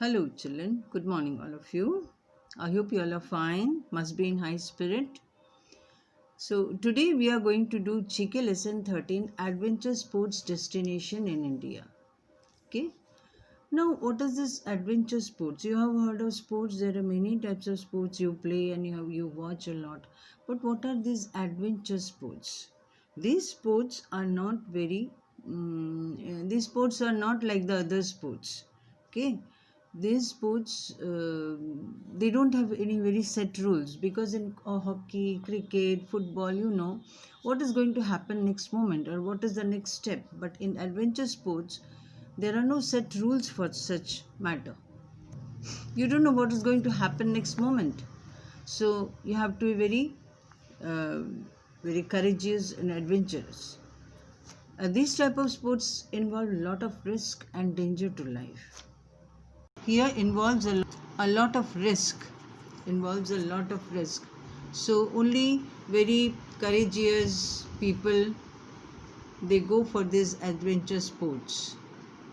Hello, children. Good morning, all of you. I hope you all are fine. Must be in high spirit. So, today we are going to do GK lesson 13 Adventure Sports Destination in India. Okay. Now, what is this adventure sports? You have heard of sports. There are many types of sports you play and you watch a lot. But what are these adventure sports? These sports are not these sports are not like the other sports. Okay, these sports they don't have any very set rules, because in hockey, cricket, football, what is going to happen next moment or what is the next step. But in adventure sports, there are no set rules for such matter. You don't know what is going to happen next moment, so you have to be uh, very courageous and adventurous. These type of sports involve a lot of risk and danger to life. Here involves a lot of risk. Involves a lot of risk. So only very courageous people, they go for these adventure sports.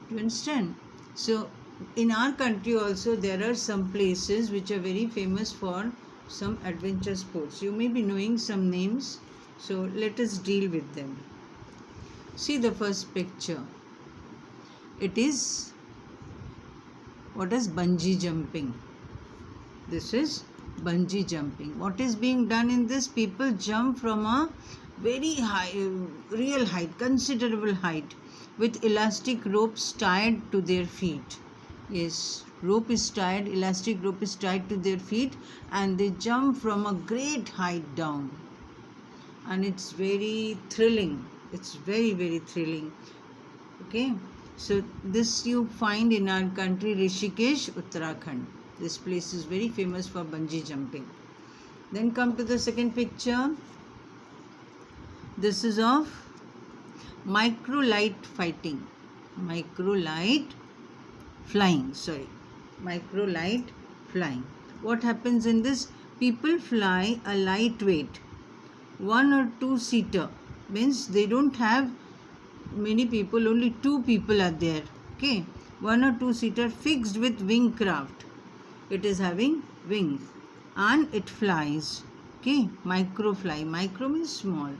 Do you understand? So in our country also there are some places which are very famous for some adventure sports. You may be knowing some names. So let us deal with them. See the first picture. It is, what is bungee jumping? This is bungee jumping. What is being done in this? People jump from a very high, real height, considerable height, with elastic ropes tied to their feet. Yes, rope is tied, elastic rope is tied to their feet, and they jump from a great height down. And it's very thrilling. It's very, very thrilling. Okay, so this you find in our country, Rishikesh, Uttarakhand. This place is very famous for bungee jumping. Then come to the second picture. This is of microlight fighting. Microlight flying. Microlight flying. What happens in this? People fly a lightweight 1 or 2 seater. Means they don't have many people, only 2 people are there. Okay, 1 or 2 seater fixed with wing craft. It is having wings and it flies. Okay, micro fly. Micro means small.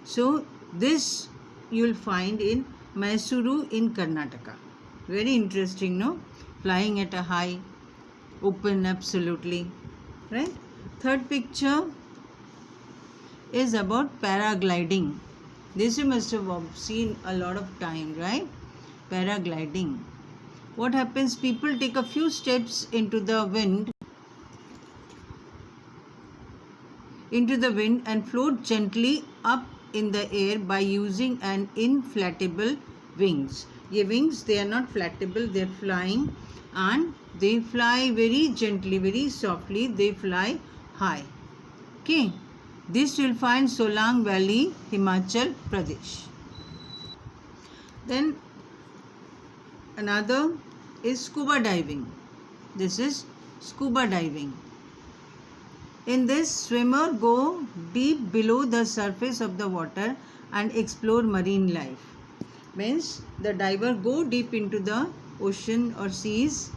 So this you will find in Mysuru in Karnataka. Very interesting, no? Flying at a high, open, absolutely. Right? Third picture is about paragliding. This you must have seen a lot of time, right? Paragliding. What happens? People take a few steps into the wind and float gently up in the air by using an inflatable wings. Ye wings, they are not flattable, they are flying, and they fly very gently, very softly, they fly high. Okay. This you will find Solang Valley, Himachal Pradesh. Then another is scuba diving. This is scuba diving. In this, swimmer go deep below the surface of the water and explore marine life. Means the diver go deep into the ocean or seas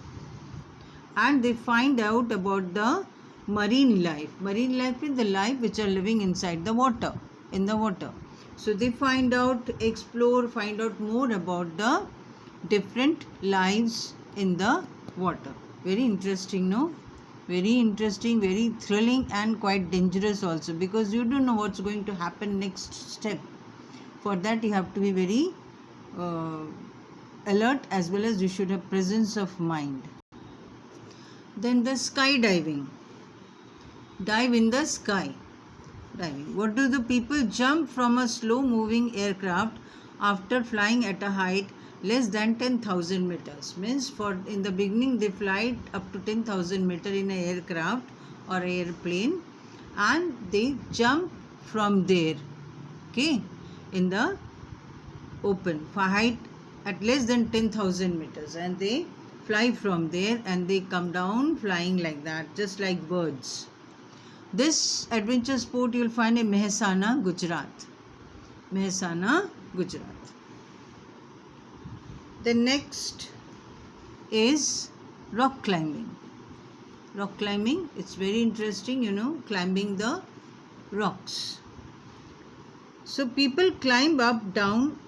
and they find out about the marine life. Marine life is the life which are living inside the water, in the water. So they find out, explore, find out more about the different lives in the water. Very interesting, no? Very interesting, very thrilling, and quite dangerous also, because you don't know what's going to happen next step. For that you have to be very alert, as well as you should have presence of mind. Then the skydiving. Dive in the sky. Diving. What do the people? Jump from a slow moving aircraft after flying at a height less than 10,000 meters. Means for in the beginning they fly up to 10,000 meter in an aircraft or airplane, and they jump from there. Okay, in the open for height at less than 10,000 meters, and they fly from there and they come down flying like that, just like birds. This adventure sport you will find in Mehsana, Gujarat. Mehsana, Gujarat. The next is rock climbing. Rock climbing, it's very interesting, climbing the rocks. So people climb up, down,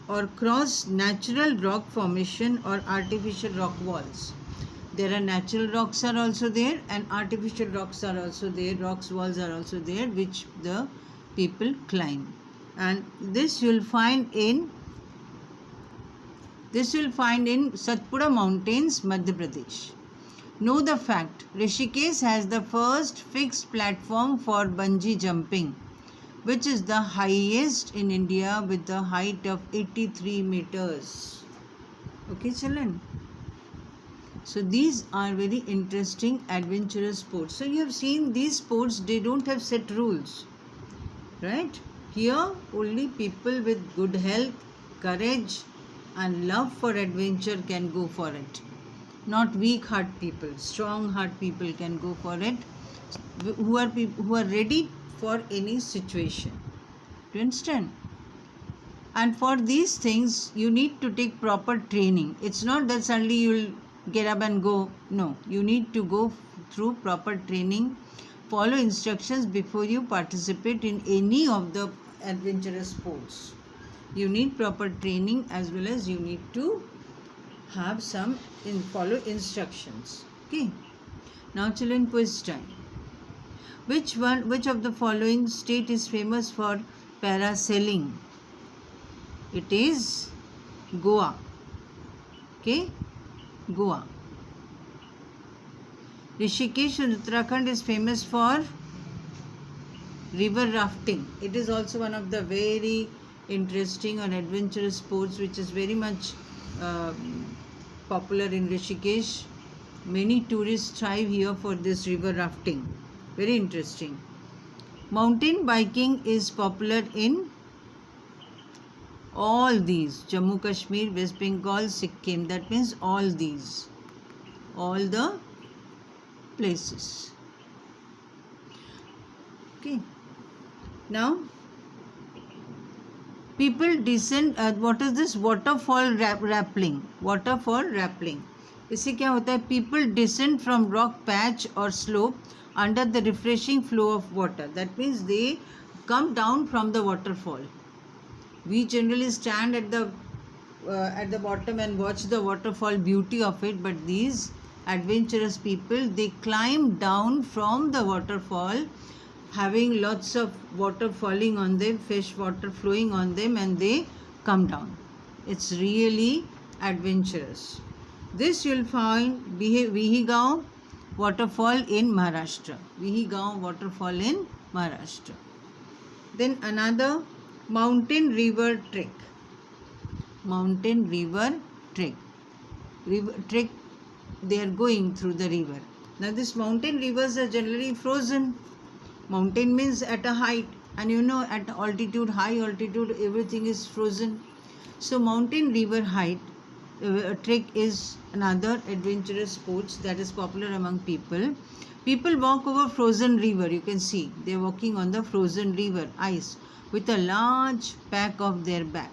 or cross natural rock formation or artificial rock walls. There are natural rocks are also there and artificial rocks are also there. Rocks walls are also there which the people climb. And this you'll find in Satpura Mountains, Madhya Pradesh. Know the fact, Rishikesh has the first fixed platform for bungee jumping, which is the highest in India with the height of 83 meters. Okay, children. So these are very interesting adventurous sports. So you have seen these sports, they don't have set rules, right? Here only people with good health, courage and love for adventure can go for it. Not weak heart people, strong heart people can go for it, who are ready for any situation. Do you understand? And for these things you need to take proper training. It's not that suddenly you'll get up and go. No, you need to go through proper training, follow instructions before you participate in any of the adventurous sports. You need proper training as well as you need to have some follow instructions. Okay. Now children, quiz time. Which of the following state is famous for parasailing? It is Goa. Okay, Goa. Rishikesh in Uttarakhand is famous for river rafting. It is also one of the very interesting and adventurous sports which is very much popular in Rishikesh. Many tourists thrive here for this river rafting. Very interesting. Mountain biking is popular in all these: Jammu Kashmir, West Bengal, Sikkim. That means all these, all the places. Okay. Now, people descend. What is this? Waterfall rappelling. Waterfall rappelling. इससे क्या होता है? People descend from rock patch or slope under the refreshing flow of water. That means they come down from the waterfall. We generally stand at the bottom and watch the waterfall beauty of it, but these adventurous people, they climb down from the waterfall, having lots of water falling on them, fresh water flowing on them, and they come down. It's really adventurous. This you'll find Vihigaon waterfall in Maharashtra. Vihigaon waterfall in Maharashtra. Then another, mountain river trek. Mountain river trek. River trek, they are going through the river. Now these mountain rivers are generally frozen. Mountain means at a height, and at altitude, high altitude, everything is frozen. So mountain river trek is another adventurous sports that is popular among people. People walk over frozen river. You can see they are walking on the frozen river ice with a large pack of their back.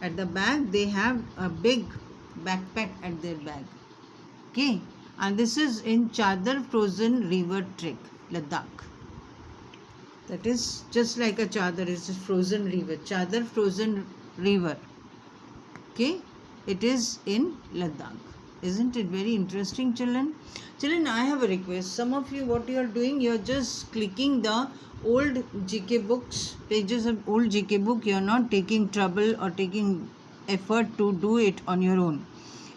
At the back they have a big backpack at their back. Okay, and this is in Chadar Frozen River Trek, Ladakh. That is just like a chadar. It's a frozen river. Chadar Frozen River. Okay, it is in Ladakh. Isn't it very interesting, children? Children, I have a request. Some of you, what you are doing, you are just clicking the old GK books, pages of old GK book. You are not taking trouble or taking effort to do it on your own.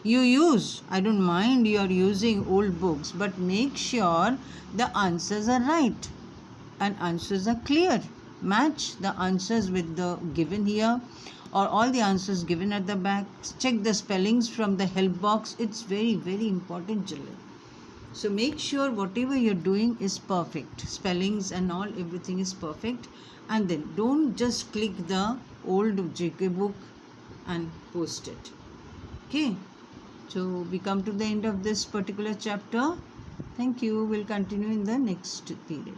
I don't mind you are using old books, but make sure the answers are right and answers are clear. Match the answers with the given here or all the answers given at the back. Check the spellings from the help box. It's very, very important, children. So make sure whatever you're doing is perfect. Spellings and all, everything is perfect. And then don't just click the old JK book and post it. Okay. So we come to the end of this particular chapter. Thank you. We'll continue in the next period.